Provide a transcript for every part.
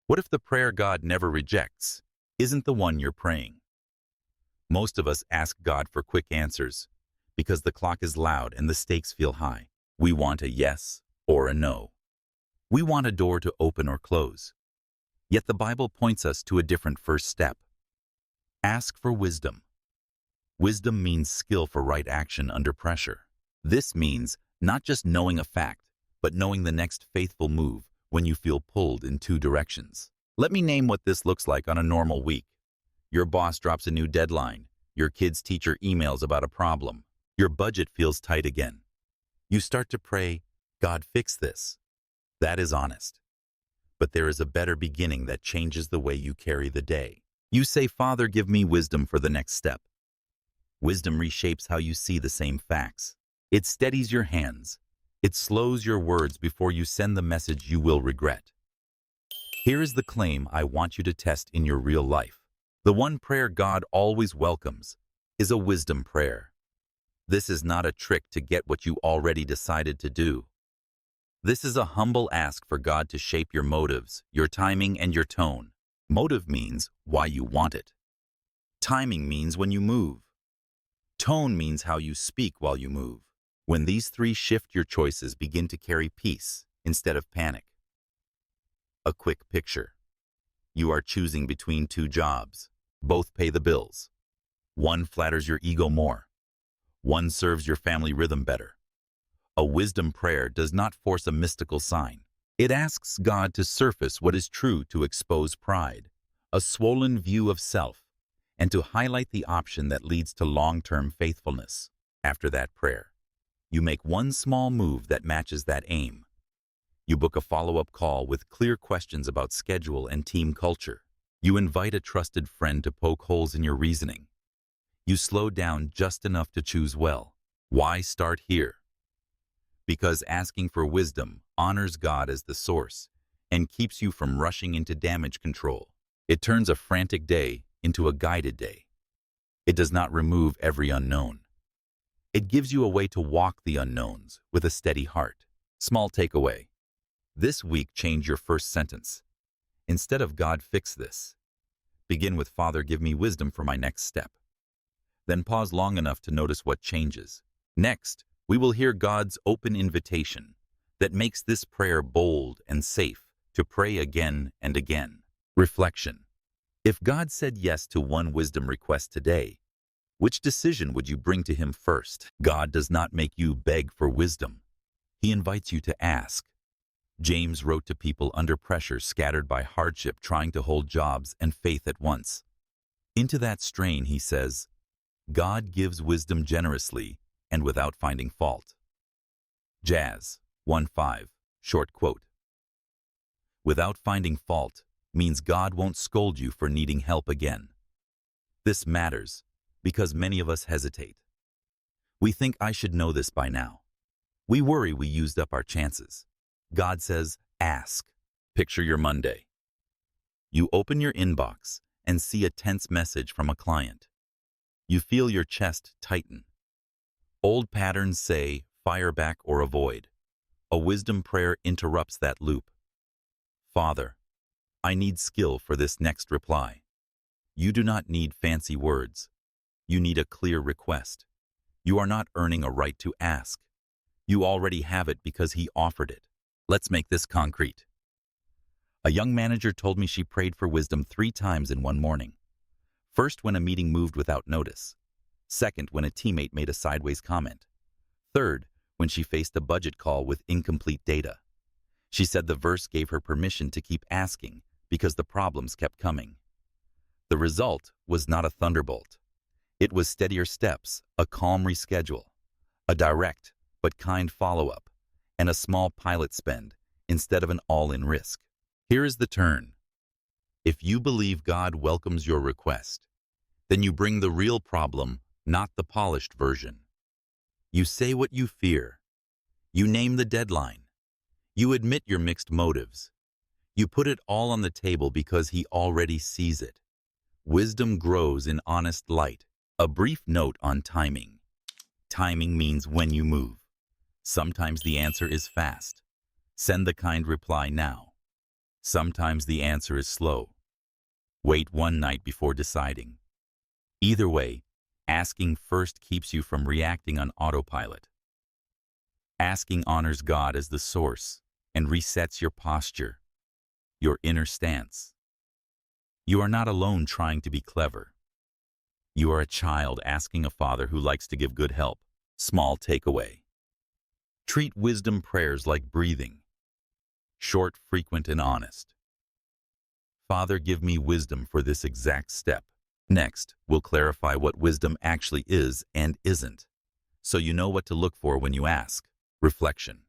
What if the prayer God never rejects isn't the one you're praying? Most of us ask God for quick answers because the clock is loud and the stakes feel high. We want a yes or a no. We want a door to open or close. Yet the Bible points us to a different first step. Ask for wisdom. Wisdom means skill for right action under pressure. This means not just knowing a fact, but knowing the next faithful move when you feel pulled in two directions. Let me name what this looks like on a normal week. Your boss drops a new deadline. Your kid's teacher emails about a problem. Your budget feels tight again. You start to pray, God, fix this. That is honest. But there is a better beginning that changes the way you carry the day. You say, Father, give me wisdom for the next step. Wisdom reshapes how you see the same facts. It steadies your hands. It slows your words before you send the message you will regret. Here is the claim I want you to test in your real life. The one prayer God always welcomes is a wisdom prayer. This is not a trick to get what you already decided to do. This is a humble ask for God to shape your motives, your timing, and your tone. Motive means why you want it. Timing means when you move. Tone means how you speak while you move. When these three shift, your choices begin to carry peace instead of panic. A quick picture. You are choosing between two jobs. Both pay the bills. One flatters your ego more. One serves your family rhythm better. A wisdom prayer does not force a mystical sign. It asks God to surface what is true, to expose pride, a swollen view of self, and to highlight the option that leads to long-term faithfulness. After that prayer, you make one small move that matches that aim. You book a follow-up call with clear questions about schedule and team culture. You invite a trusted friend to poke holes in your reasoning. You slow down just enough to choose well. Why start here? Because asking for wisdom honors God as the source and keeps you from rushing into damage control. It turns a frantic day into a guided day. It does not remove every unknown. It gives you a way to walk the unknowns with a steady heart. Small takeaway. This week, change your first sentence. Instead of God, fix this, begin with Father, give me wisdom for my next step. Then pause long enough to notice what changes. Next, we will hear God's open invitation that makes this prayer bold and safe to pray again and again. Reflection. If God said yes to one wisdom request today, which decision would you bring to Him first? God does not make you beg for wisdom. He invites you to ask. James wrote to people under pressure, scattered by hardship, trying to hold jobs and faith at once. Into that strain, he says, God gives wisdom generously and without finding fault. Jazz 1:5, short quote. Without finding fault means God won't scold you for needing help again. This matters because many of us hesitate. We think, I should know this by now. We worry we used up our chances. God says, ask. Picture your Monday. You open your inbox and see a tense message from a client. You feel your chest tighten. Old patterns say, fire back or avoid. A wisdom prayer interrupts that loop. Father, I need skill for this next reply. You do not need fancy words. You need a clear request. You are not earning a right to ask. You already have it because He offered it. Let's make this concrete. A young manager told me she prayed for wisdom 3 times in one morning. First, when a meeting moved without notice. Second, when a teammate made a sideways comment. Third, when she faced a budget call with incomplete data. She said the verse gave her permission to keep asking because the problems kept coming. The result was not a thunderbolt. It was steadier steps, a calm reschedule, a direct but kind follow-up, and a small pilot spend instead of an all-in risk. Here is the turn. If you believe God welcomes your request, then you bring the real problem, not the polished version. You say what you fear. You name the deadline. You admit your mixed motives. You put it all on the table because He already sees it. Wisdom grows in honest light. A brief note on timing. Timing means when you move. Sometimes the answer is fast. Send the kind reply now. Sometimes the answer is slow. Wait one night before deciding. Either way, asking first keeps you from reacting on autopilot. Asking honors God as the source and resets your posture, your inner stance. You are not alone trying to be clever. You are a child asking a father who likes to give good help. Small takeaway. Treat wisdom prayers like breathing. Short, frequent, and honest. Father, give me wisdom for this exact step. Next, we'll clarify what wisdom actually is and isn't, so you know what to look for when you ask. Reflection.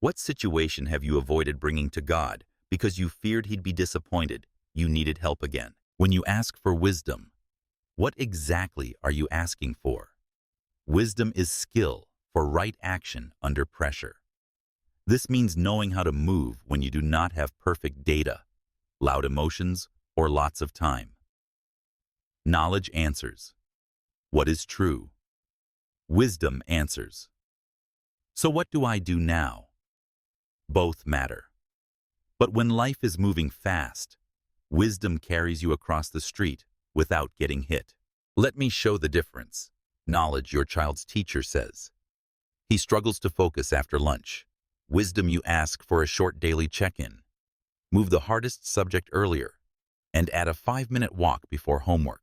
What situation have you avoided bringing to God because you feared He'd be disappointed, you needed help again? When you ask for wisdom, what exactly are you asking for? Wisdom is skill for right action under pressure. This means knowing how to move when you do not have perfect data, loud emotions, or lots of time. Knowledge answers. What is true? Wisdom answers. So what do I do now? Both matter. But when life is moving fast, wisdom carries you across the street without getting hit. Let me show the difference. Knowledge, your child's teacher says. He struggles to focus after lunch. Wisdom, you ask for a short daily check-in. Move the hardest subject earlier, and add a 5-minute walk before homework.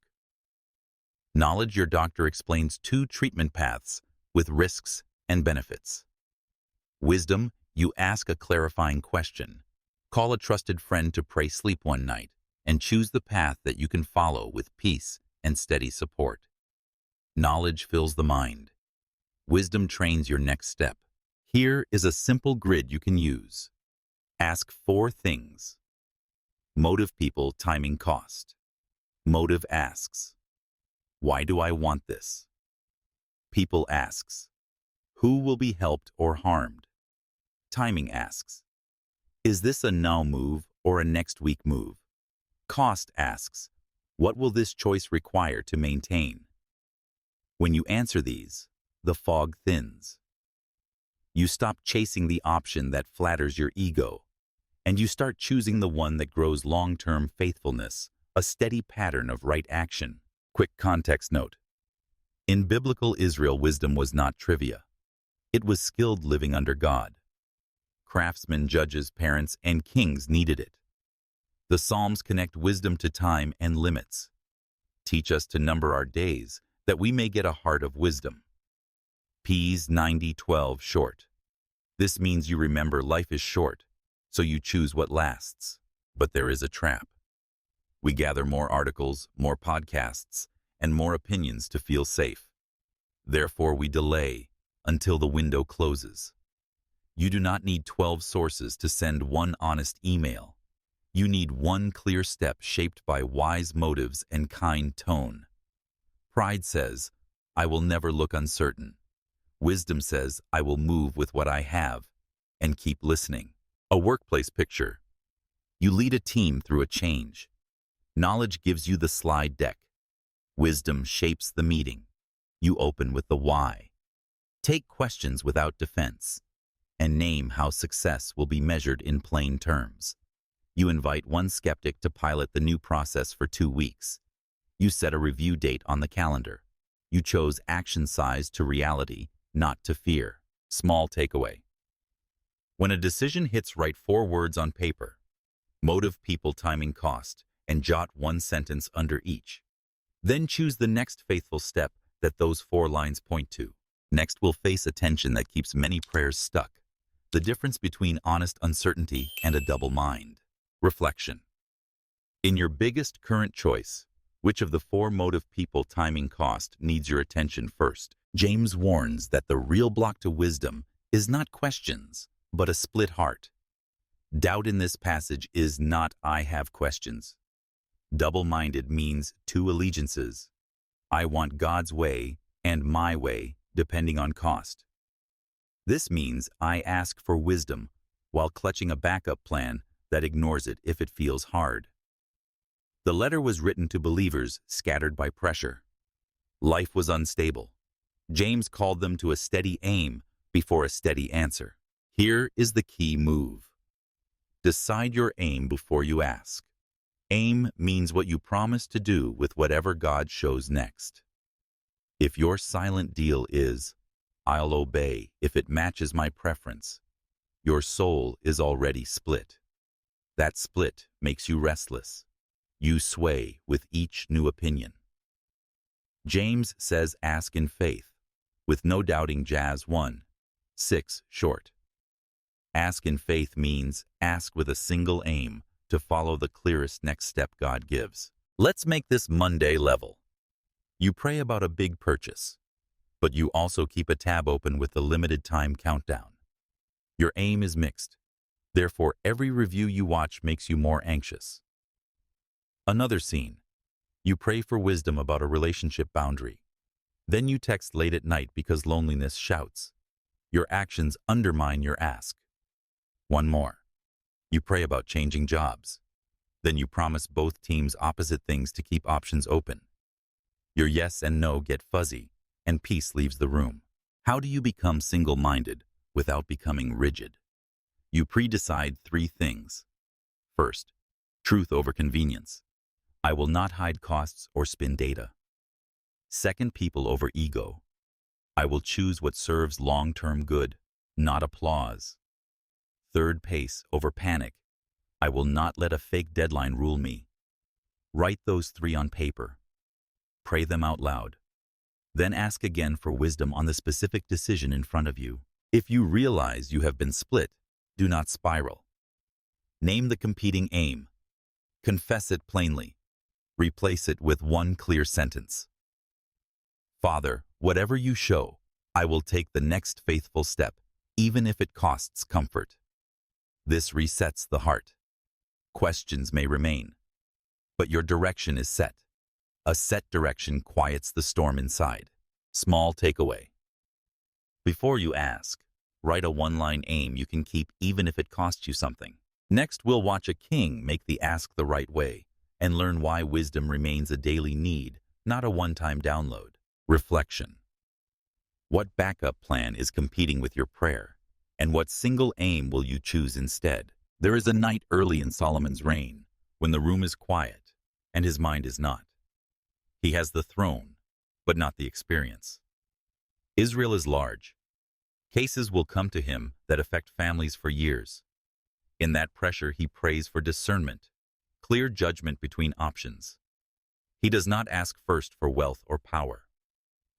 Knowledge, your doctor explains 2 treatment paths with risks and benefits. Wisdom, you ask a clarifying question. Call a trusted friend to pray sleep one night, and choose the path that you can follow with peace and steady support. Knowledge fills the mind. Wisdom trains your next step. Here is a simple grid you can use. Ask 4 things. Motive, people, timing, cost. Motive asks, why do I want this? People asks, who will be helped or harmed? Timing asks, is this a now move or a next week move? Cost asks, what will this choice require to maintain? When you answer these, the fog thins. You stop chasing the option that flatters your ego, and you start choosing the one that grows long-term faithfulness, a steady pattern of right action. Quick context note. In biblical Israel, wisdom was not trivia. It was skilled living under God. Craftsmen, judges, parents, and kings needed it. The Psalms connect wisdom to time and limits. Teach us to number our days, that we may get a heart of wisdom. Ps 90:12 short. This means you remember life is short, so you choose what lasts. But there is a trap. We gather more articles, more podcasts, and more opinions to feel safe. Therefore, we delay until the window closes. You do not need 12 sources to send one honest email. You need one clear step shaped by wise motives and kind tone. Pride says, I will never look uncertain. Wisdom says, I will move with what I have and keep listening. A workplace picture. You lead a team through a change. Knowledge gives you the slide deck. Wisdom shapes the meeting. You open with the why. Take questions without defense, and name how success will be measured in plain terms. You invite one skeptic to pilot the new process for 2 weeks. You set a review date on the calendar. You chose action size to reality, not to fear. Small takeaway. When a decision hits, write 4 words on paper. Motive, people, timing, cost, and jot 1 sentence under each. Then choose the next faithful step that those 4 lines point to. Next, we'll face a tension that keeps many prayers stuck. The difference between honest uncertainty and a double mind. Reflection. In your biggest current choice, which of the 4 motive, people, timing, cost needs your attention first? James warns that the real block to wisdom is not questions, but a split heart. Doubt in this passage is not I have questions. Double-minded means 2 allegiances. I want God's way and my way, depending on cost. This means I ask for wisdom while clutching a backup plan that ignores it if it feels hard. The letter was written to believers scattered by pressure. Life was unstable. James called them to a steady aim before a steady answer. Here is the key move. Decide your aim before you ask. Aim means what you promise to do with whatever God shows next. If your silent deal is, "I'll obey if it matches my preference," your soul is already split. That split makes you restless. You sway with each new opinion. James says ask in faith, with no doubting. Jazz 1:6 short. Ask in faith means ask with a single aim to follow the clearest next step God gives. Let's make this Monday level. You pray about a big purchase, but you also keep a tab open with the limited time countdown. Your aim is mixed. Therefore, every review you watch makes you more anxious. Another scene. You pray for wisdom about a relationship boundary. Then you text late at night because loneliness shouts. Your actions undermine your ask. One more. You pray about changing jobs. Then you promise both teams opposite things to keep options open. Your yes and no get fuzzy, and peace leaves the room. How do you become single-minded without becoming rigid? You pre-decide 3 things. First, truth over convenience. I will not hide costs or spin data. Second, people over ego. I will choose what serves long-term good, not applause. Third, pace over panic. I will not let a fake deadline rule me. Write those 3 on paper. Pray them out loud. Then ask again for wisdom on the specific decision in front of you. If you realize you have been split, do not spiral. Name the competing aim. Confess it plainly. Replace it with one clear sentence. Father, whatever you show, I will take the next faithful step, even if it costs comfort. This resets the heart. Questions may remain, but your direction is set. A set direction quiets the storm inside. Small takeaway. Before you ask, write a one-line aim you can keep even if it costs you something. Next, we'll watch a king make the ask the right way and learn why wisdom remains a daily need, not a one-time download. Reflection. What backup plan is competing with your prayer? And what single aim will you choose instead? There is a night early in Solomon's reign when the room is quiet and his mind is not. He has the throne, but not the experience. Israel is large. Cases will come to him that affect families for years. In that pressure, he prays for discernment, clear judgment between options. He does not ask first for wealth or power.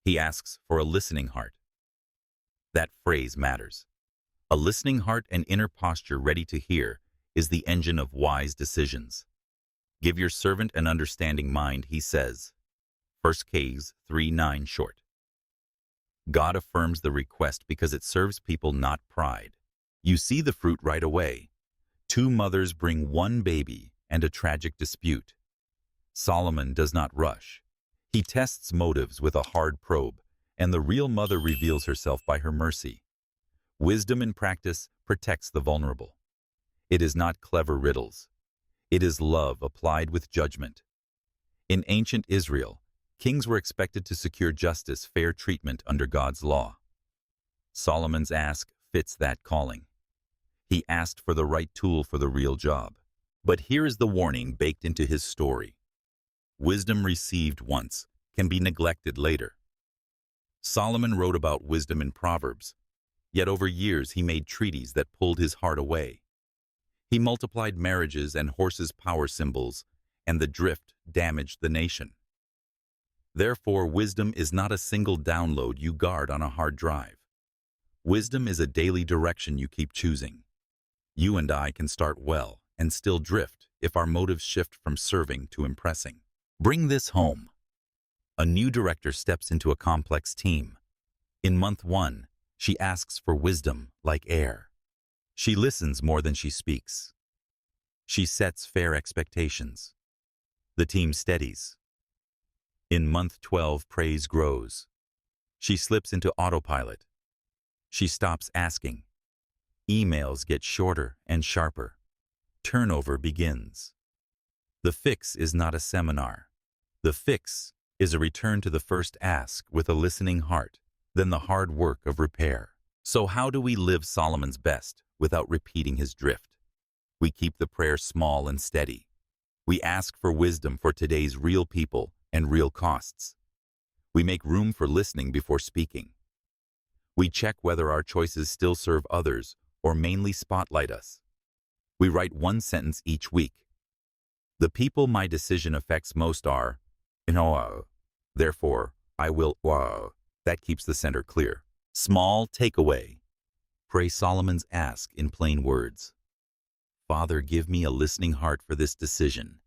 He asks for a listening heart. That phrase matters. A listening heart and inner posture ready to hear is the engine of wise decisions. Give your servant an understanding mind, he says. 1 Kings 3:9 short. God affirms the request because it serves people, not pride. You see the fruit right away. 2 mothers bring 1 baby and a tragic dispute. Solomon does not rush. He tests motives with a hard probe, and the real mother reveals herself by her mercy. Wisdom in practice protects the vulnerable. It is not clever riddles. It is love applied with judgment. In ancient Israel, kings were expected to secure justice, fair treatment under God's law. Solomon's ask fits that calling. He asked for the right tool for the real job. But here is the warning baked into his story. Wisdom received once can be neglected later. Solomon wrote about wisdom in Proverbs, yet over years he made treaties that pulled his heart away. He multiplied marriages and horses' power symbols, and the drift damaged the nation. Therefore, wisdom is not a single download you guard on a hard drive. Wisdom is a daily direction you keep choosing. You and I can start well and still drift if our motives shift from serving to impressing. Bring this home. A new director steps into a complex team. In month 1, she asks for wisdom like air. She listens more than she speaks. She sets fair expectations. The team steadies. In month 12, praise grows. She slips into autopilot. She stops asking. Emails get shorter and sharper. Turnover begins. The fix is not a seminar. The fix is a return to the first ask with a listening heart, then the hard work of repair. So how do we live Solomon's best without repeating his drift? We keep the prayer small and steady. We ask for wisdom for today's real people and real costs. We make room for listening before speaking. We check whether our choices still serve others or mainly spotlight us. We write one sentence each week. The people my decision affects most are, therefore, I will, that keeps the center clear. Small takeaway. Pray Solomon's ask in plain words. Father, give me a listening heart for this decision,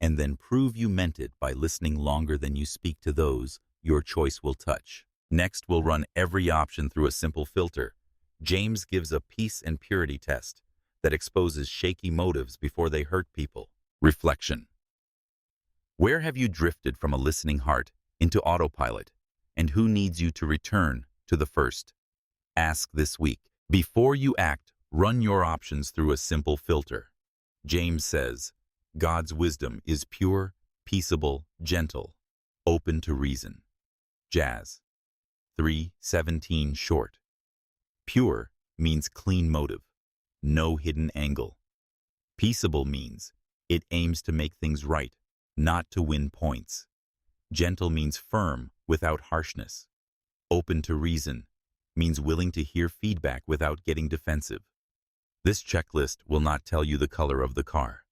and then prove you meant it by listening longer than you speak to those your choice will touch. Next, we'll run every option through a simple filter. James gives a peace and purity test that exposes shaky motives before they hurt people. Reflection. Where have you drifted from a listening heart into autopilot, and who needs you to return to the first? Ask this week. Before you act, run your options through a simple filter. James says, God's wisdom is pure, peaceable, gentle, open to reason. Jazz 3:17 short. Pure means clean motive, no hidden angle. Peaceable means it aims to make things right, not to win points. Gentle means firm without harshness. Open to reason means willing to hear feedback without getting defensive. This checklist will not tell you the color of the car.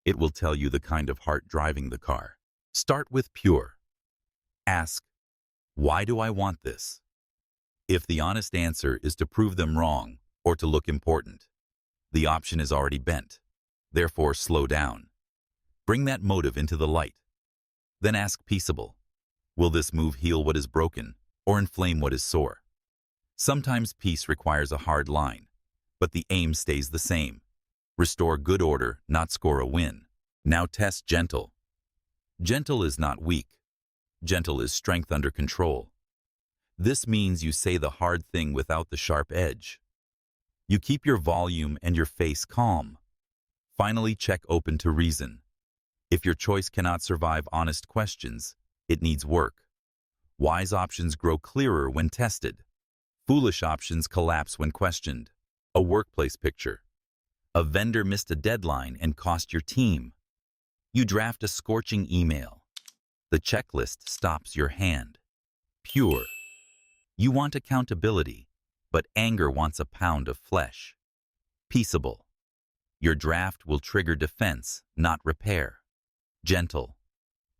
It will tell you the kind of heart driving the car. Start with pure. Ask, why do I want this? If the honest answer is to prove them wrong or to look important, the option is already bent. Therefore, slow down. Bring that motive into the light. Then ask peaceable. Will this move heal what is broken or inflame what is sore? Sometimes peace requires a hard line, but the aim stays the same. Restore good order, not score a win. Now test gentle. Gentle is not weak. Gentle is strength under control. This means you say the hard thing without the sharp edge. You keep your volume and your face calm. Finally, check open to reason. If your choice cannot survive honest questions, it needs work. Wise options grow clearer when tested. Foolish options collapse when questioned. A workplace picture. A vendor missed a deadline and cost your team. You draft a scorching email. The checklist stops your hand. Pure. You want accountability, but anger wants a pound of flesh. Peaceable. Your draft will trigger defense, not repair. Gentle.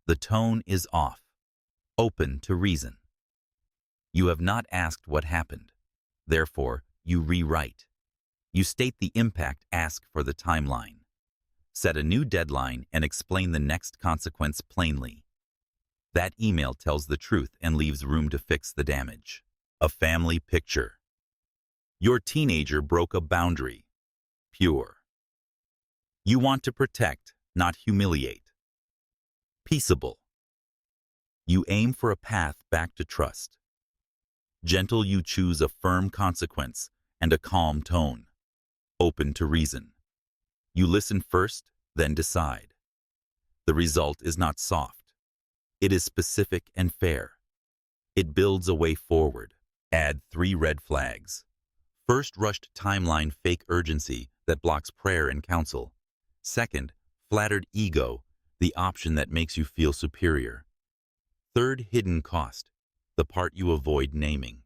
The tone is off. Open to reason. You have not asked what happened. Therefore, you rewrite. You state the impact, ask for the timeline. Set a new deadline and explain the next consequence plainly. That email tells the truth and leaves room to fix the damage. A family picture. Your teenager broke a boundary. Pure. You want to protect, not humiliate. Peaceable. You aim for a path back to trust. Gentle, you choose a firm consequence and a calm tone. Open to reason. You listen first, then decide. The result is not soft. It is specific and fair. It builds a way forward. Add 3 red flags. First, rushed timeline, fake urgency that blocks prayer and counsel. Second, flattered ego, the option that makes you feel superior. Third, hidden cost, the part you avoid naming.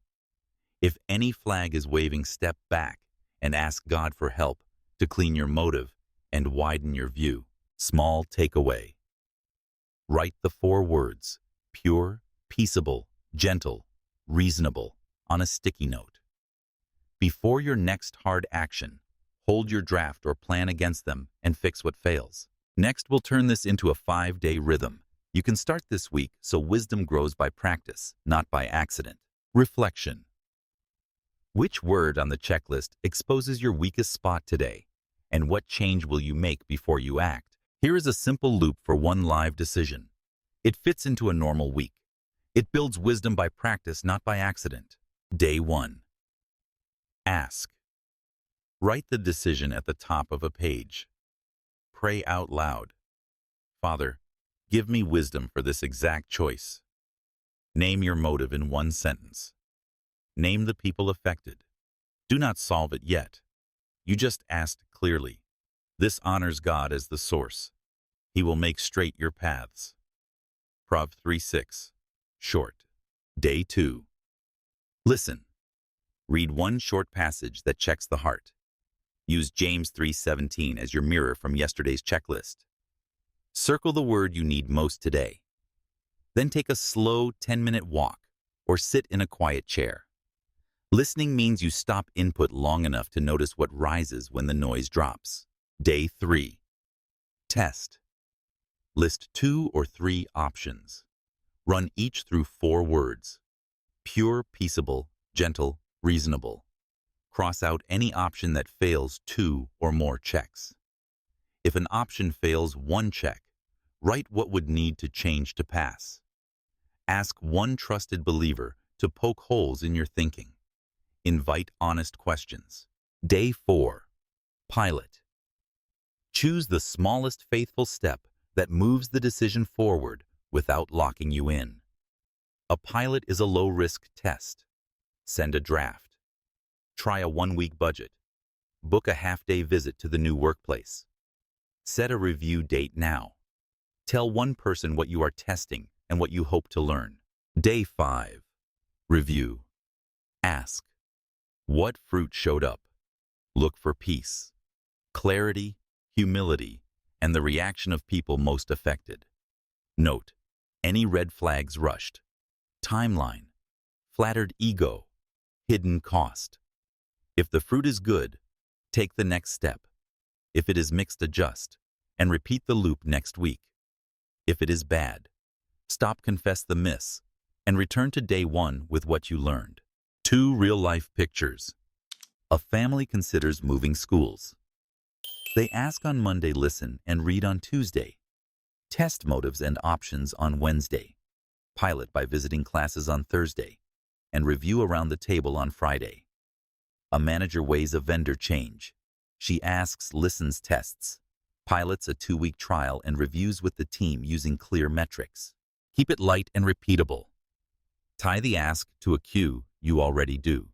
If any flag is waving, step back and ask God for help to clean your motive and widen your view. Small takeaway. Write the 4 words, pure, peaceable, gentle, reasonable, on a sticky note. Before your next hard action, hold your draft or plan against them and fix what fails. Next, we'll turn this into a 5-day rhythm. You can start this week so wisdom grows by practice, not by accident. Reflection. Which word on the checklist exposes your weakest spot today? And what change will you make before you act? Here is a simple loop for one live decision. It fits into a normal week. It builds wisdom by practice, not by accident. Day 1. Ask. Write the decision at the top of a page. Pray out loud. Father, give me wisdom for this exact choice. Name your motive in one sentence. Name the people affected. Do not solve it yet. You just asked clearly. This honors God as the source. He will make straight your paths. Prov 3:6. Short. Day 2. Listen. Read one short passage that checks the heart. Use James 3:17 as your mirror from yesterday's checklist. Circle the word you need most today. Then take a slow 10-minute walk or sit in a quiet chair. Listening means you stop input long enough to notice what rises when the noise drops. Day 3. Test. List 2 or 3 options. Run each through 4 words. Pure, peaceable, gentle, reasonable. Cross out any option that fails 2 or more checks. If an option fails 1 check, write what would need to change to pass. Ask one trusted believer to poke holes in your thinking. Invite honest questions. Day 4. Pilot. Choose the smallest faithful step that moves the decision forward without locking you in. A pilot is a low-risk test. Send a draft. Try a 1-week budget. Book a half-day visit to the new workplace. Set a review date now. Tell one person what you are testing and what you hope to learn. Day 5. Review. Ask. What fruit showed up? Look for peace, clarity, humility, and the reaction of people most affected. Note, any red flags rushed. Timeline. Flattered ego. Hidden cost. If the fruit is good, take the next step. If it is mixed, adjust, and repeat the loop next week. If it is bad, stop, confess the miss, and return to day 1 with what you learned. 2 real-life pictures. A family considers moving schools. They ask on Monday, listen, and read on Tuesday. Test motives and options on Wednesday. Pilot by visiting classes on Thursday, and review around the table on Friday. A manager weighs a vendor change. She asks, listens, tests. Pilots a 2-week trial and reviews with the team using clear metrics. Keep it light and repeatable. Tie the ask to a cue you already do.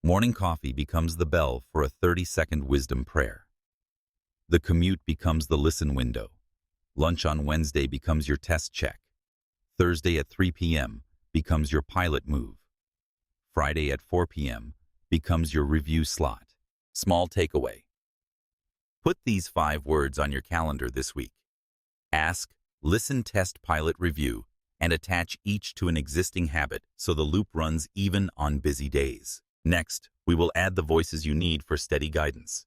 Morning coffee becomes the bell for a 30-second wisdom prayer. The commute becomes the listen window. Lunch on Wednesday becomes your test check. Thursday at 3 p.m. becomes your pilot move. Friday at 4 p.m. becomes your review slot. Small takeaway. Put these 5 words on your calendar this week. Ask, listen, test, pilot, review, and attach each to an existing habit so the loop runs even on busy days. Next, we will add the voices you need for steady guidance.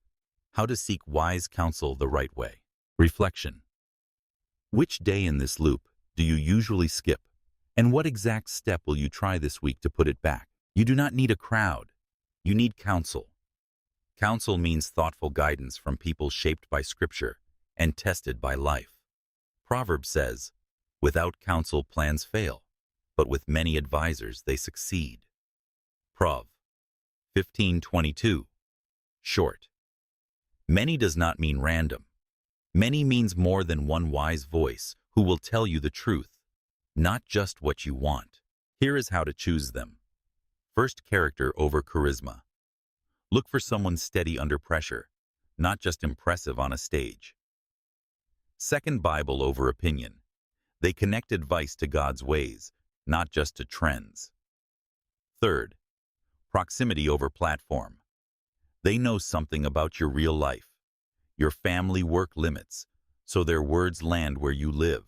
How to seek wise counsel the right way. Reflection. Which day in this loop do you usually skip? And what exact step will you try this week to put it back? You do not need a crowd. You need counsel. Counsel means thoughtful guidance from people shaped by Scripture and tested by life. Proverbs says, without counsel plans fail, but with many advisors they succeed. Prov 15:22. Short. Many does not mean random. Many means more than one wise voice who will tell you the truth, not just what you want. Here is how to choose them. First, character over charisma. Look for someone steady under pressure, not just impressive on a stage. Second, Bible over opinion. They connect advice to God's ways, not just to trends. Third, proximity over platform. They know something about your real life, your family work limits, so their words land where you live.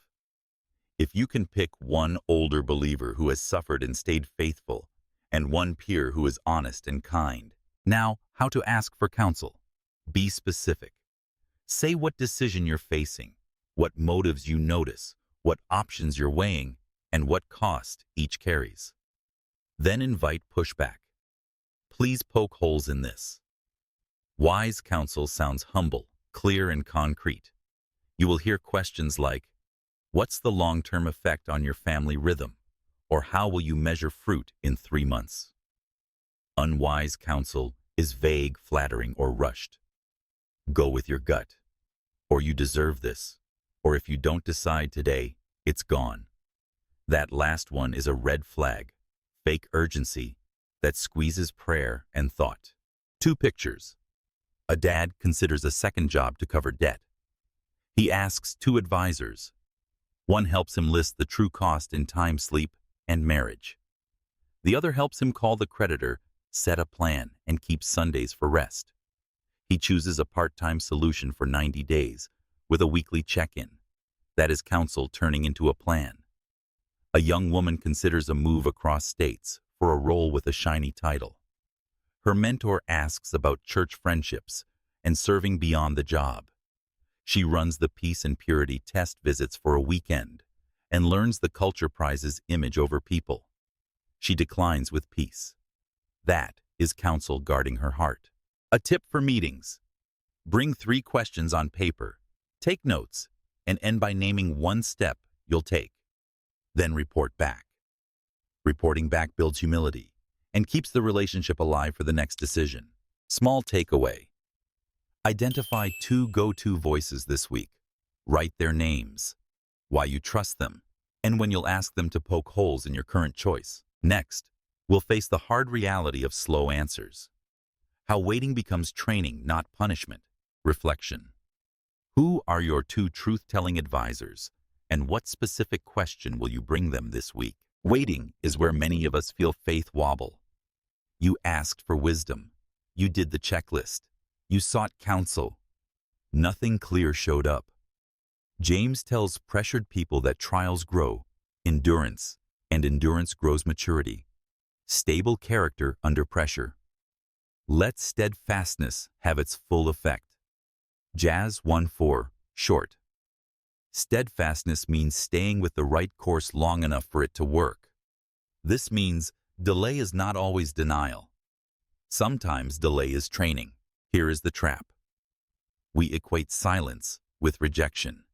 If you can pick one older believer who has suffered and stayed faithful, and one peer who is honest and kind. Now, how to ask for counsel. Be specific. Say what decision you're facing, what motives you notice, what options you're weighing, and what cost each carries. Then invite pushback. Please poke holes in this. Wise counsel sounds humble, clear, and concrete. You will hear questions like, what's the long-term effect on your family rhythm? Or how will you measure fruit in 3 months? Unwise counsel is vague, flattering, or rushed. Go with your gut. Or you deserve this. Or if you don't decide today, it's gone. That last one is a red flag, fake urgency that squeezes prayer and thought. 2 pictures. A dad considers a second job to cover debt. He asks two advisors. One helps him list the true cost in time, sleep, and marriage. The other helps him call the creditor, set a plan, and keep Sundays for rest. He chooses a part-time solution for 90 days with a weekly check-in. That is counsel turning into a plan. A young woman considers a move across states for a role with a shiny title. Her mentor asks about church friendships and serving beyond the job. She runs the peace and purity test visits for a weekend and learns the culture prizes image over people. She declines with peace. That is counsel guarding her heart. A tip for meetings. Bring 3 questions on paper, take notes, and end by naming one step you'll take. Then report back. Reporting back builds humility and keeps the relationship alive for the next decision. Small takeaway. Identify 2 go-to voices this week. Write their names, why you trust them, and when you'll ask them to poke holes in your current choice. Next, we'll face the hard reality of slow answers. How waiting becomes training, not punishment. Reflection. Who are your 2 truth-telling advisors, and what specific question will you bring them this week? Waiting is where many of us feel faith wobble. You asked for wisdom. You did the checklist. You sought counsel. Nothing clear showed up. James tells pressured people that trials grow endurance, and endurance grows maturity. Stable character under pressure. Let steadfastness have its full effect. Jazz 1:4, short. Steadfastness means staying with the right course long enough for it to work. This means delay is not always denial. Sometimes delay is training. Here is the trap. We equate silence with rejection.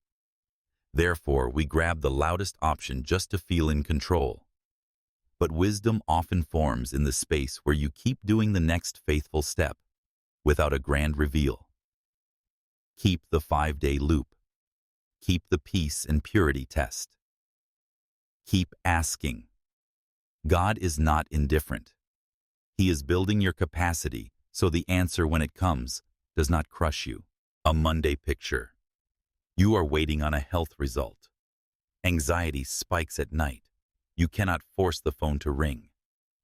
Therefore, we grab the loudest option just to feel in control. But wisdom often forms in the space where you keep doing the next faithful step without a grand reveal. Keep the 5-day loop. Keep the peace and purity test. Keep asking. God is not indifferent. He is building your capacity so the answer when it comes does not crush you. A Monday picture. You are waiting on a health result. Anxiety spikes at night. You cannot force the phone to ring.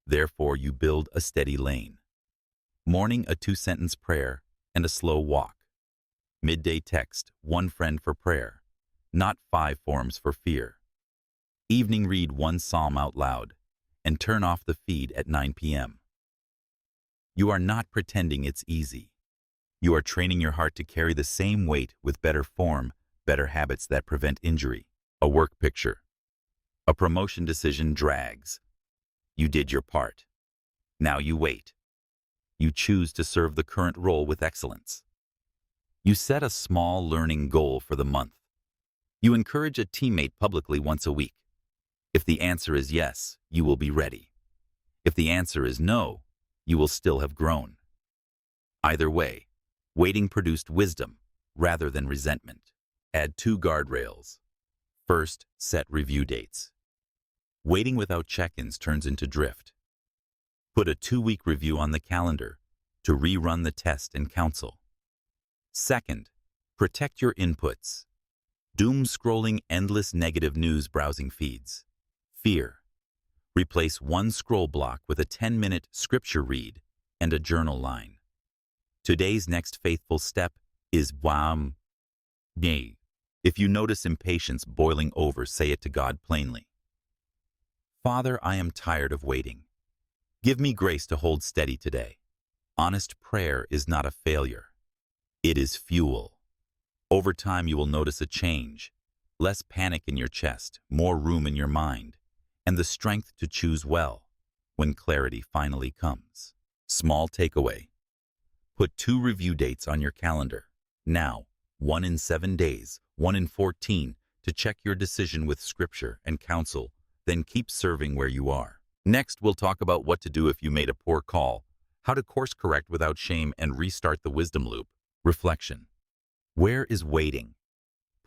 Therefore, you build a steady lane. Morning, a 2-sentence prayer and a slow walk. Midday text, 1 friend for prayer, not 5 forms for fear. Evening, read 1 psalm out loud and turn off the feed at 9 p.m. You are not pretending it's easy. You are training your heart to carry the same weight with better form, better habits that prevent injury. A work picture. A promotion decision drags. You did your part. Now you wait. You choose to serve the current role with excellence. You set a small learning goal for the month. You encourage a teammate publicly once a week. If the answer is yes, you will be ready. If the answer is no, you will still have grown. Either way, waiting produced wisdom rather than resentment. Add 2 guardrails. First, set review dates. Waiting without check-ins turns into drift. Put a 2-week review on the calendar to rerun the test and counsel. Second, protect your inputs. Doom scrolling endless negative news browsing feeds. Fear. Replace 1 scroll block with a 10-minute scripture read and a journal line. Today's next faithful step is wham. Nay. If you notice impatience boiling over, say it to God plainly. Father, I am tired of waiting. Give me grace to hold steady today. Honest prayer is not a failure. It is fuel. Over time, you will notice a change. Less panic in your chest, more room in your mind, and the strength to choose well when clarity finally comes. Small takeaway. Put 2 review dates on your calendar. Now, 1 in 7 days, 1 in 14, to check your decision with scripture and counsel, then keep serving where you are. Next, we'll talk about what to do if you made a poor call, how to course correct without shame and restart the wisdom loop. Reflection. Where is waiting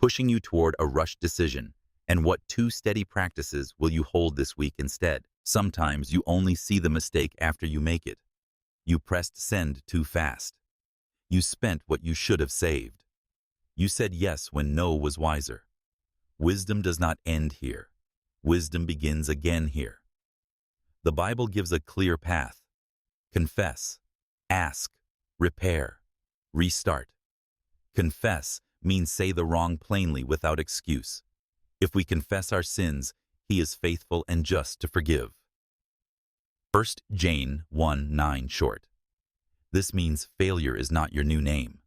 pushing you toward a rushed decision, and what 2 steady practices will you hold this week instead? Sometimes you only see the mistake after you make it. You pressed send too fast. You spent what you should have saved. You said yes when no was wiser. Wisdom does not end here. Wisdom begins again here. The Bible gives a clear path. Confess, ask, repair, restart. Confess means say the wrong plainly without excuse. If we confess our sins, He is faithful and just to forgive. 1 John 1:9 short. This means failure is not your new name.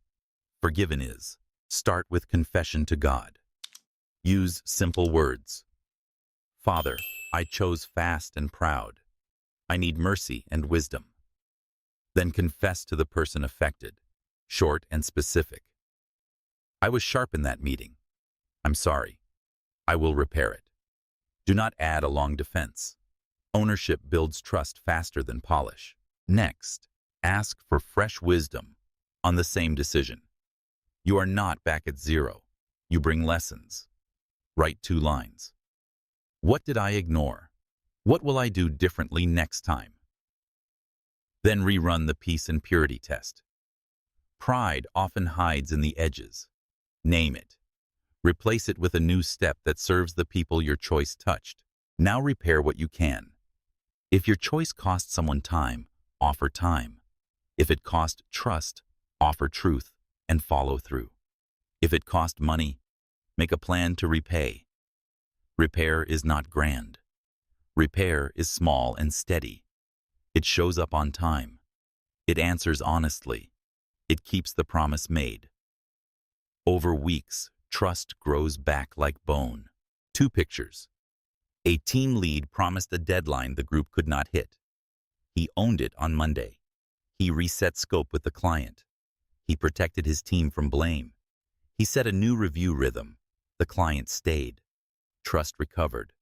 Forgiven is. Start with confession to God. Use simple words. Father, I chose fast and proud. I need mercy and wisdom. Then confess to the person affected, short and specific. I was sharp in that meeting. I'm sorry. I will repair it. Do not add a long defense. Ownership builds trust faster than polish. Next, ask for fresh wisdom on the same decision. You are not back at zero. You bring lessons. Write 2 lines. What did I ignore? What will I do differently next time? Then rerun the peace and purity test. Pride often hides in the edges. Name it. Replace it with a new step that serves the people your choice touched. Now repair what you can. If your choice cost someone time, offer time. If it cost trust, offer truth and follow through. If it cost money, make a plan to repay. Repair is not grand. Repair is small and steady. It shows up on time. It answers honestly. It keeps the promise made. Over weeks, trust grows back like bone. 2 pictures. A team lead promised a deadline the group could not hit. He owned it on Monday. He reset scope with the client. He protected his team from blame. He set a new review rhythm. The client stayed. Trust recovered.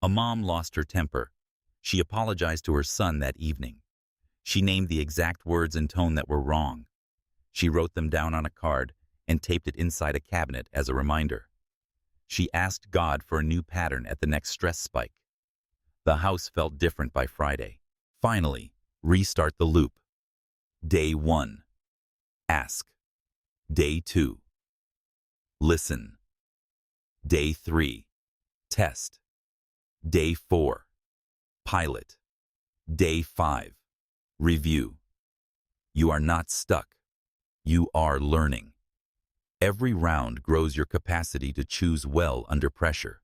A mom lost her temper. She apologized to her son that evening. She named the exact words and tone that were wrong. She wrote them down on a card and taped it inside a cabinet as a reminder. She asked God for a new pattern at the next stress spike. The house felt different by Friday. Finally, restart the loop. Day 1. Ask. Day 2. Listen. Day 3. Test. Day 4. Pilot. Day 5. Review. You are not stuck. You are learning. Every round grows your capacity to choose well under pressure.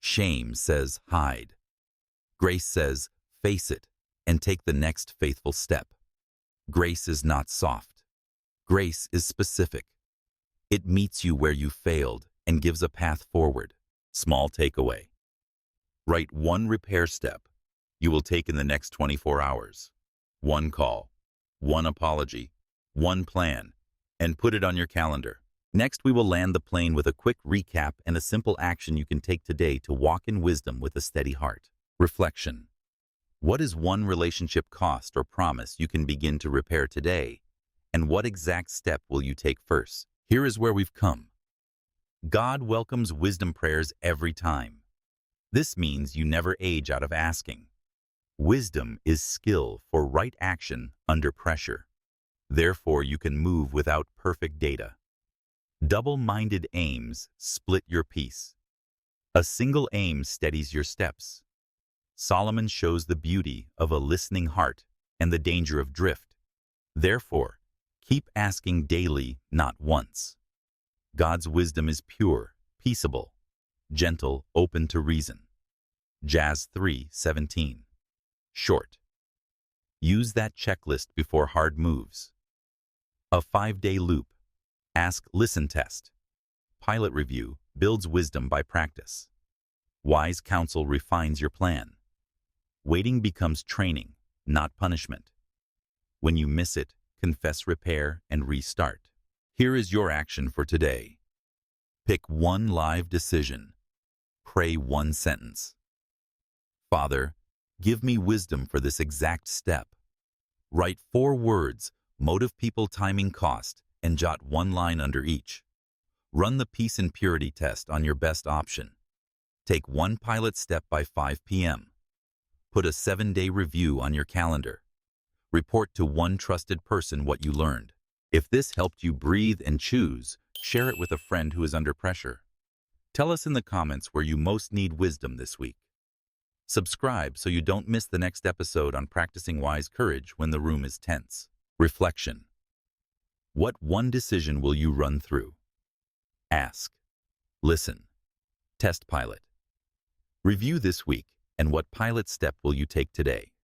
Shame says hide. Grace says face it and take the next faithful step. Grace is not soft. Grace is specific. It meets you where you failed and gives a path forward. Small takeaway. Write 1 repair step you will take in the next 24 hours. 1 call, 1 apology, 1 plan, and put it on your calendar. Next, we will land the plane with a quick recap and a simple action you can take today to walk in wisdom with a steady heart. Reflection. What is 1 relationship cost or promise you can begin to repair today? And what exact step will you take first? Here is where we've come. God welcomes wisdom prayers every time. This means you never age out of asking. Wisdom is skill for right action under pressure. Therefore, you can move without perfect data. Double-minded aims split your peace. A single aim steadies your steps. Solomon shows the beauty of a listening heart and the danger of drift. Therefore, keep asking daily, not once. God's wisdom is pure, peaceable, gentle, open to reason. Jazz 3:17. Short. Use that checklist before hard moves. A 5-day loop. Ask, listen test. Pilot review builds wisdom by practice. Wise counsel refines your plan. Waiting becomes training, not punishment. When you miss it, confess, repair, and restart. Here is your action for today. Pick 1 live decision. Pray 1 sentence. Father, give me wisdom for this exact step. Write 4 words, motive, people, timing, cost, and jot 1 line under each. Run the peace and purity test on your best option. Take 1 pilot step by 5 p.m. Put a 7-day review on your calendar. Report to 1 trusted person what you learned. If this helped you breathe and choose, share it with a friend who is under pressure. Tell us in the comments where you most need wisdom this week. Subscribe so you don't miss the next episode on practicing wise courage when the room is tense. Reflection. What one decision will you run through? Ask. Listen. Test pilot. Review this week, and what pilot step will you take today?